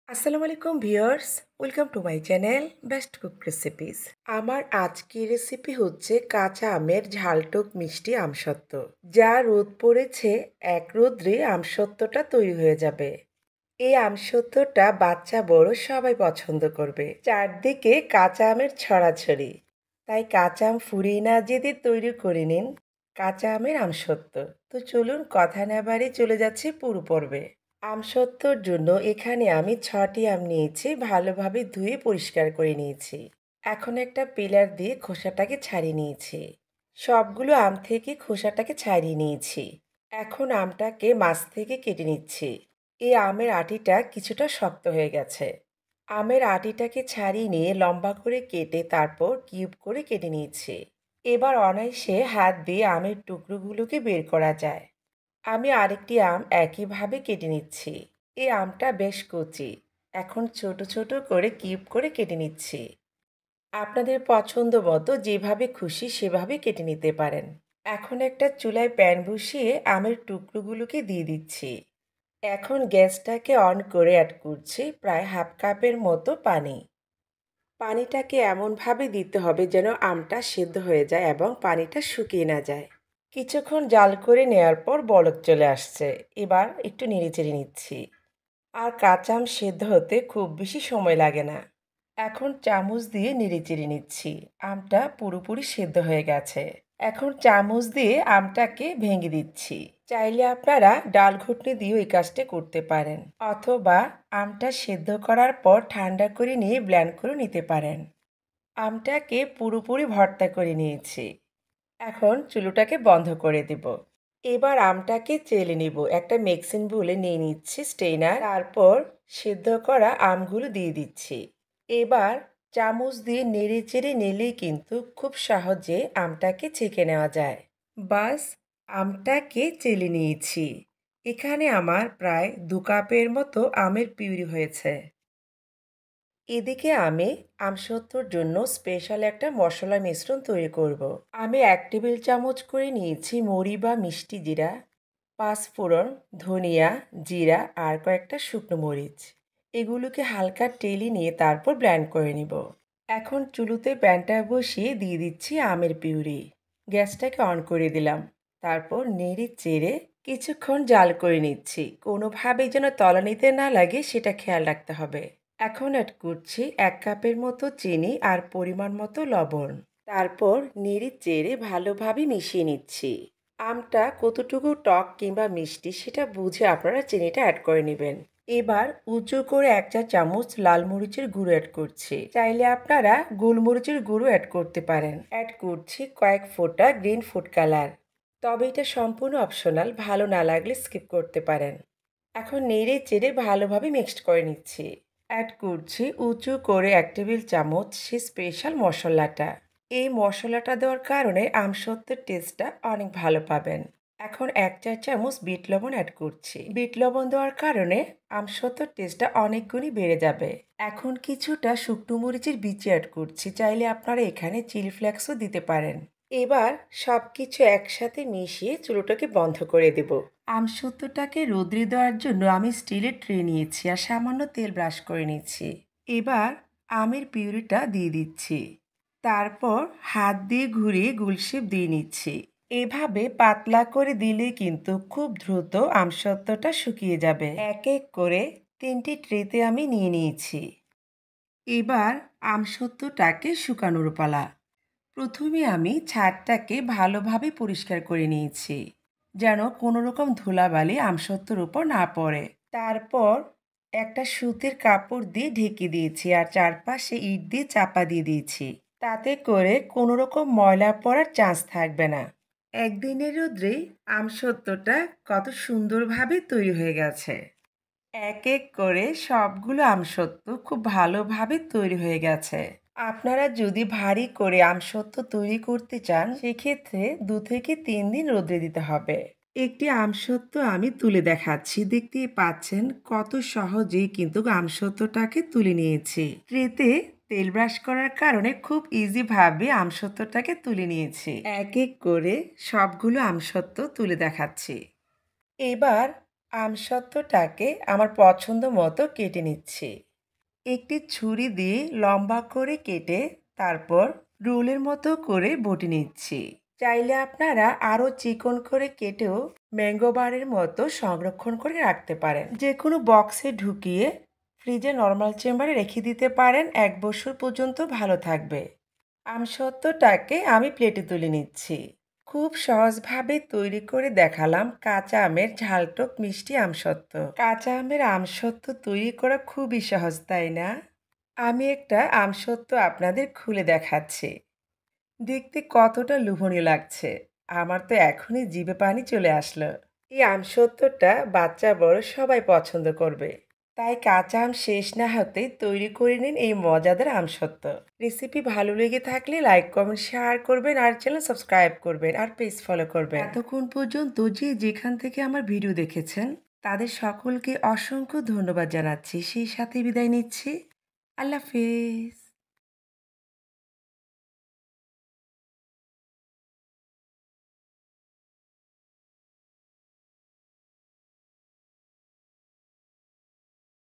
আসসালামু আলাইকুম viewers, welcome to my channel best cook recipes. আমার আজকের রেসিপি হচ্ছে কাঁচা আমের ঝালটক মিষ্টি আমসত্ত্ব। যা রোদ পড়েছে এক রোদ্রে আমসত্ত্বটা তৈরি হয়ে যাবে। এই আমসত্ত্বটা বাচ্চা বড় সবাই পছন্দ করবে। চারদিকে কাঁচা আমের ছড়াছড়ি, তাই কাঁচা আম ফুরিয়ে না যেতে তৈরি করে নিন কাঁচা আমের আমসত্ত্ব। তো চলুন কথা না বাড়িয়ে চলে যাচ্ছি পুরো পর্বে। আমসত্ত্বর জন্য এখানে আমি ৬টি আম নিয়েছি, ভালোভাবে ধুয়ে পরিষ্কার করে নিয়েছি। এখন একটা পিলার দিয়ে খোসাটাকে ছাড়িয়ে নিয়েছি। সবগুলো আম থেকে খোসাটাকে ছাড়িয়ে নিয়েছি। এখন আমটাকে মাছ থেকে কেটে নিচ্ছি। এই আমের আটিটা কিছুটা শক্ত হয়ে গেছে। আমের আটিটাকে ছাড়িয়ে নিয়ে লম্বা করে কেটে তারপর কিউব করে কেটে নিয়েছি। এবার অনায়াসে হাত দিয়ে আমের টুকরোগুলোকে বের করা যায়। আমি আরেকটি আম একইভাবে কেটে নিচ্ছি। এই আমটা বেশ কচি। এখন ছোট ছোট করে কিউব করে কেটে নিচ্ছি। আপনাদের পছন্দ মতো যেভাবে খুশি সেভাবে কেটে নিতে পারেন। এখন একটা চুলায় প্যান বসিয়ে আমের টুকরোগুলোকে দিয়ে দিচ্ছি। এখন গ্যাসটাকে অন করে অ্যাড করছি প্রায় হাফ কাপের মতো পানি। পানিটাকে এমনভাবে দিতে হবে যেন আমটা সেদ্ধ হয়ে যায় এবং পানিটা শুকিয়ে না যায়। কিছুক্ষণ জাল করে নেওয়ার পর বলক চলে আসছে। এবার একটু নেড়েচেড়ে নিচ্ছি। আর কাঁচা আম সেদ্ধ হতে খুব বেশি সময় লাগে না। এখন চামচ দিয়ে নেড়েচেড়ে নিচ্ছি। আমটা পুরোপুরি সেদ্ধ হয়ে গেছে। এখন চামচ দিয়ে আমটাকে ভেঙে দিচ্ছি। চাইলে আপনারা ডাল ঘুটনি দিয়েও এই কাজটা করতে পারেন, অথবা আমটা সেদ্ধ করার পর ঠান্ডা করে নিয়ে ব্লেন্ড করে নিতে পারেন। আমটাকে পুরোপুরি ভর্তা করে নিয়েছি। এখন চুলোটাকে বন্ধ করে দেব। এবার আমটাকে চেলে নিব। একটা মিক্সিং বোলে নিয়ে নিচ্ছি স্ট্রেনার, তারপর সেদ্ধ করা আমগুলো দিয়ে দিচ্ছি। এবার চামচ দিয়ে নেড়ে চেড়ে নিলেই কিন্তু খুব সহজে আমটাকে ছেঁকে নেওয়া যায়। বাস, আমটাকে চেলে নিয়েছি। এখানে আমার প্রায় ২ কাপের মতো আমের পিউরি হয়েছে। এদিকে আমি আমসত্ত্বর জন্য স্পেশাল একটা মশলা মিশ্রণ তৈরি করব। আমি ১ টেবিল চামচ করে নিয়েছি মৌরি বা মিষ্টি জিরা, পাঁচফোড়ন, ধনিয়া, জিরা আর কয়েকটা শুকনো মরিচ। এগুলোকে হালকা টেলে নিয়ে তারপর ব্লেন্ড করে নিব। এখন চুলোতে প্যানটা বসিয়ে দিয়ে দিচ্ছি আমের পিউরি। গ্যাসটাকে অন করে দিলাম। তারপর নেড়ে চেড়ে কিছুক্ষণ জাল করে নিচ্ছি। কোনোভাবেই যেন তলানিতে না লাগে সেটা খেয়াল রাখতে হবে। এখন অ্যাড করছি ১ কাপের মতো চিনি আর পরিমাণ মতো লবণ। তারপর নেড়ে চেড়ে ভালোভাবে মিশিয়ে নিচ্ছি। আমটা কতটুকু টক কিংবা মিষ্টি সেটা বুঝে আপনারা চিনিটা অ্যাড করে নেবেন। এবার উঁচু করে ১ চা চামচ লাল মরিচের গুঁড়ো অ্যাড করছি। চাইলে আপনারা গোলমরিচের গুঁড়ো অ্যাড করতে পারেন। অ্যাড করছি কয়েক ফোঁটা গ্রিন ফুড কালার। তবে এটা সম্পূর্ণ অপশনাল, ভালো না লাগলে স্কিপ করতে পারেন। এখন নেড়ে চেড়ে ভালোভাবে মিক্সড করে নিচ্ছি। অ্যাড করছি উঁচু করে ১ টেবিল চামচ সে স্পেশাল মশলাটা। এই মশলাটা দেওয়ার কারণে আমসত্ত্বের টেস্টটা অনেক ভালো পাবেন। এখন ১ চা চামচ বিট লবণ অ্যাড করছি। বিট লবণ দেওয়ার কারণে আমসত্ত্বের টেস্টটা অনেক গুণই বেড়ে যাবে। এখন কিছুটা শুকনো মরিচের বিচি অ্যাড করছি। চাইলে আপনারা এখানে চিলি ফ্লেক্সও দিতে পারেন। এবার সব কিছু একসাথে মিশিয়ে চুলোটাকে বন্ধ করে দেব। আমসত্ত্বটাকে রোদ্রে দেওয়ার জন্য আমি স্টিলের ট্রে নিয়েছি আর সামান্য তেল ব্রাশ করে নিচ্ছি। এবার আমের পিউরিটা দিয়ে দিচ্ছি। তারপর হাত দিয়ে ঘুরিয়ে গোল শেপ দিয়ে নিচ্ছি। এভাবে পাতলা করে দিলে কিন্তু খুব দ্রুত আমসত্ত্বটা শুকিয়ে যাবে। এক এক করে ৩টি ট্রেতে আমি নিয়ে নিয়েছি। এবার আমসত্ত্বটাকে শুকানোর পালা। প্রথমে আমি ছাদটাকে ভালোভাবে পরিষ্কার করে নিয়েছি, যেন কোনো রকম ধুলাবালি আমসত্ত্বর উপর না পড়ে। তারপর একটা সুতির কাপড় দিয়ে ঢেকে দিয়েছি আর চারপাশে ইট দিয়ে চাপা দিয়ে দিয়েছি। তাতে করে কোনো রকম ময়লা পড়ার চান্স থাকবে না। একদিনের রোদ্রে আমসত্ত্বটা কত সুন্দরভাবে তৈরি হয়ে গেছে। এক এক করে সবগুলো আমসত্ত্ব খুব ভালোভাবে তৈরি হয়ে গেছে। আপনারা যদি ভারী করে আমসত্ত্ব তৈরি করতে চান সেক্ষেত্রে ২ থেকে ৩ দিন রোদে দিতে হবে। একটি আমসত্ত্ব আমি তুলে দেখাচ্ছি। দেখতেই পাচ্ছেন কত সহজেই কিন্তু আমসত্ত্বটাকে তুলে নিয়েছি। ট্রেতে তেল ব্রাশ করার কারণে খুব ইজিভাবে আমসত্ত্বটাকে তুলে নিয়েছি। এক এক করে সবগুলো আমসত্ত্ব তুলে দেখাচ্ছি। এবার আমসত্ত্বটাকে আমার পছন্দ মতো কেটে নিচ্ছি। একটি ছুরি দিয়ে লম্বা করে কেটে তারপর রোলের মতো করে বটি নিচ্ছি। চাইলে আপনারা আরও চিকন করে কেটেও ম্যাঙ্গো বারের মতো সংরক্ষণ করে রাখতে পারেন। যে কোনো বক্সে ঢুকিয়ে ফ্রিজে নর্মাল চেম্বারে রেখে দিতে পারেন, 1 বছর পর্যন্ত ভালো থাকবে। আমসত্ত্বটাকে আমি প্লেটে তুলে নিচ্ছি। খুব সহজভাবে তৈরি করে দেখালাম কাঁচা আমের ঝালটক মিষ্টি আমসত্ত্ব। কাঁচা আমের আমসত্ত্ব তৈরি করা খুবই সহজ, তাই না? আমি একটা আমসত্ত্ব আপনাদের খুলে দেখাচ্ছি। দেখতে কতটা লোভনীয় লাগছে! আমার তো এখনই জিভে পানি চলে আসলো। এই আমসত্ত্বটা বাচ্চা বড় সবাই পছন্দ করবে। তাই কাঁচা আম শেষ না হতেই তৈরি করে নিন এই মজাদার আমসত্ত্ব। রেসিপি ভালো লেগে থাকলে লাইক, কমেন্ট, শেয়ার করবেন আর চ্যানেল সাবস্ক্রাইব করবেন আর পেজ ফলো করবেন। এতক্ষণ পর্যন্ত যে যেখান থেকে আমার ভিডিও দেখেছেন তাদের সকলকে অসংখ্য ধন্যবাদ জানাচ্ছি। সেই সাথে বিদায় নিচ্ছি। আল্লাহ হাফেজ।